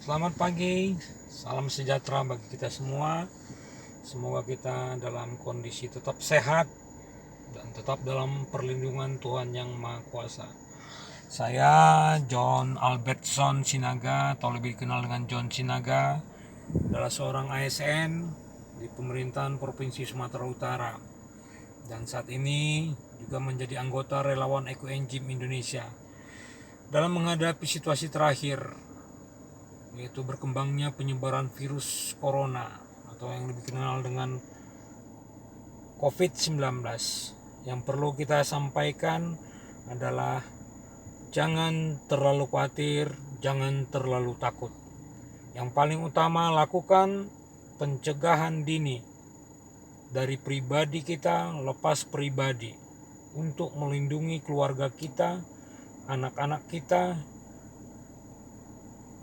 Selamat pagi, salam sejahtera bagi kita semua. Semoga kita dalam kondisi tetap sehat dan tetap dalam perlindungan Tuhan Yang Maha Kuasa. Saya John Albertson Sinaga, atau lebih dikenal dengan John Sinaga, adalah seorang ASN di pemerintahan Provinsi Sumatera Utara. Dan saat ini juga menjadi anggota relawan Eco-Enzim Indonesia. Dalam menghadapi situasi terakhir, yaitu berkembangnya penyebaran virus corona atau yang lebih dikenal dengan COVID-19. Yang perlu kita sampaikan adalah jangan terlalu khawatir, jangan terlalu takut. Yang paling utama, lakukan pencegahan dini dari pribadi kita, lepas pribadi, untuk melindungi keluarga kita, anak-anak kita,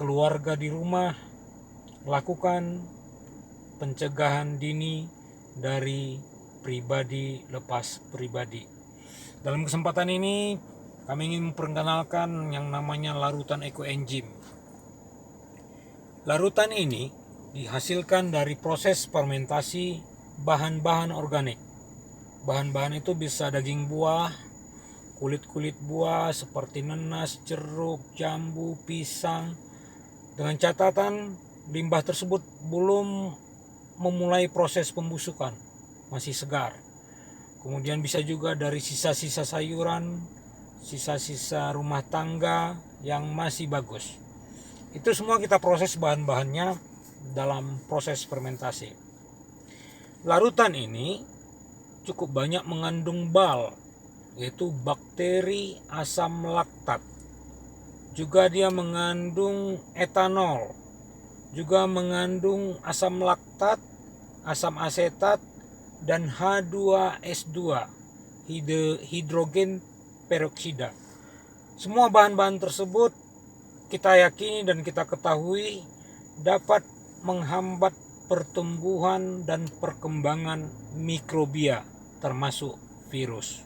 keluarga di rumah. Lakukan pencegahan dini dari pribadi lepas pribadi. Dalam kesempatan ini kami ingin memperkenalkan yang namanya larutan Eco-Enzim. Larutan ini dihasilkan dari proses fermentasi bahan-bahan organik. Bahan-bahan itu bisa daging buah, kulit-kulit buah seperti nanas, jeruk, jambu, pisang, dengan catatan limbah tersebut belum memulai proses pembusukan, masih segar. Kemudian bisa juga dari sisa-sisa sayuran, sisa-sisa rumah tangga yang masih bagus. Itu semua kita proses bahan-bahannya dalam proses fermentasi. Larutan ini cukup banyak mengandung bal, yaitu bakteri asam laktat. Juga dia mengandung etanol, juga mengandung asam laktat, asam asetat, dan H2S2, hidrogen peroksida. Semua bahan-bahan tersebut kita yakini dan kita ketahui dapat menghambat pertumbuhan dan perkembangan mikrobia, termasuk virus.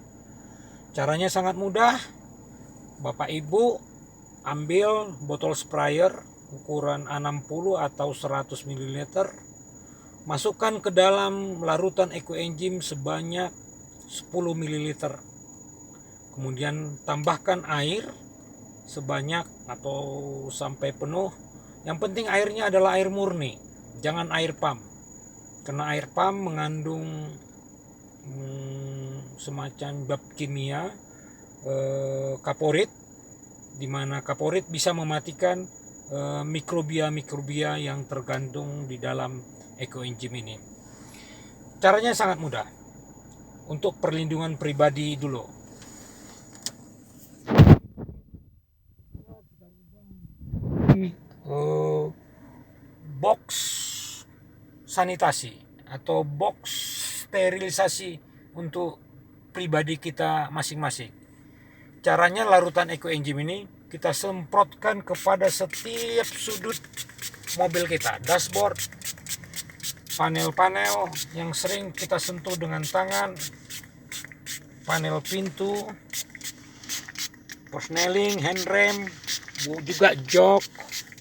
Caranya sangat mudah. Bapak Ibu ambil botol sprayer ukuran 60 atau 100 ml, masukkan ke dalam larutan Eco-Enzim sebanyak 10 ml. Kemudian tambahkan air sebanyak atau sampai penuh. Yang penting airnya adalah air murni, jangan air pump. Karena air pump mengandung semacam zat kimia kaporit, di mana kaporit bisa mematikan mikrobia yang tergantung di dalam Eco-Enzim ini. Caranya sangat mudah. Untuk perlindungan pribadi dulu, box sanitasi atau box sterilisasi untuk pribadi kita masing-masing. Caranya, larutan Eco-Enzim ini kita semprotkan kepada setiap sudut mobil kita, dashboard, panel-panel yang sering kita sentuh dengan tangan, panel pintu, persneling, handrem, juga jok,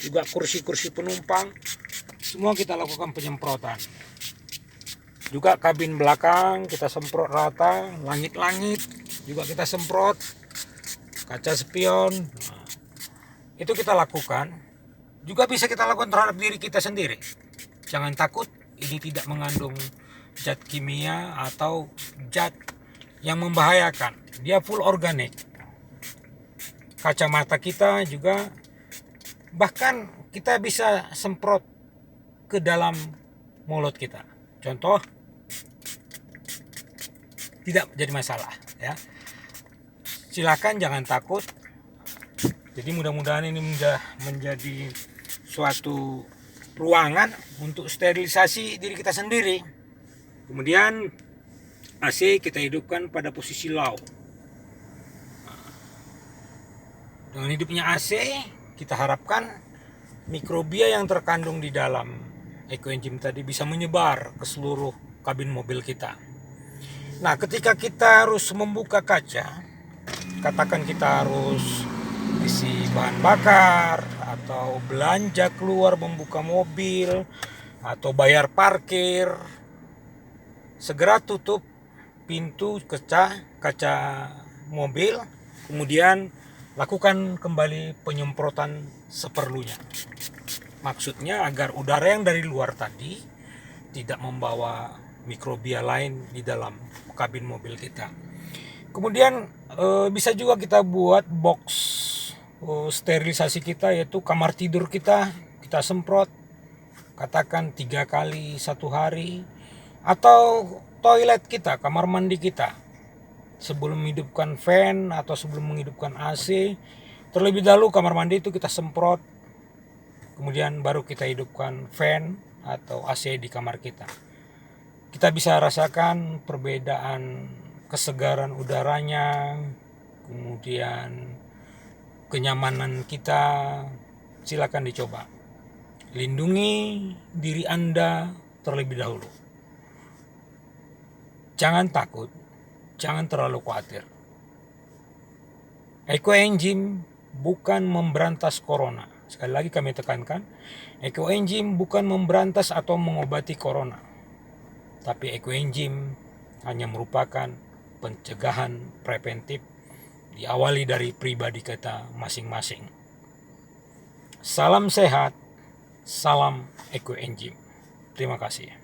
juga kursi-kursi penumpang. Semua kita lakukan penyemprotan. Juga kabin belakang kita semprot rata, langit-langit juga kita semprot, kaca spion. Itu kita lakukan. Juga bisa kita lakukan terhadap diri kita sendiri. Jangan takut, ini tidak mengandung zat kimia atau zat yang membahayakan. Dia full organik. Kacamata kita juga, bahkan kita bisa semprot ke dalam mulut kita. Contoh, tidak jadi masalah ya. Silakan, jangan takut. Jadi mudah-mudahan ini menjadi suatu ruangan untuk sterilisasi diri kita sendiri. Kemudian AC kita hidupkan pada posisi low. Dengan hidupnya AC, kita harapkan mikrobia yang terkandung di dalam Eco-Enzim tadi bisa menyebar ke seluruh kabin mobil kita. Nah, ketika kita harus membuka kaca, katakan kita harus isi bahan bakar atau belanja keluar membuka mobil atau bayar parkir, segera tutup pintu kaca mobil, kemudian lakukan kembali penyemprotan seperlunya. Maksudnya agar udara yang dari luar tadi tidak membawa mikrobia lain di dalam kabin mobil kita. Kemudian bisa juga kita buat box sterilisasi kita, yaitu kamar tidur kita semprot katakan 3 kali 1 hari, atau toilet kita, kamar mandi kita, sebelum menghidupkan fan atau sebelum menghidupkan AC, terlebih dahulu kamar mandi itu kita semprot, kemudian baru kita hidupkan fan atau AC di kamar kita. Kita bisa rasakan perbedaan kesegaran udaranya, kemudian kenyamanan kita. Silakan dicoba. Lindungi diri Anda terlebih dahulu. Jangan takut, jangan terlalu khawatir. Ekoenzim bukan memberantas corona. Sekali lagi kami tekankan, ekoenzim bukan memberantas atau mengobati corona. Tapi ekoenzim hanya merupakan pencegahan preventif, diawali dari pribadi kita masing-masing. Salam sehat, salam ekoenzim. Terima kasih.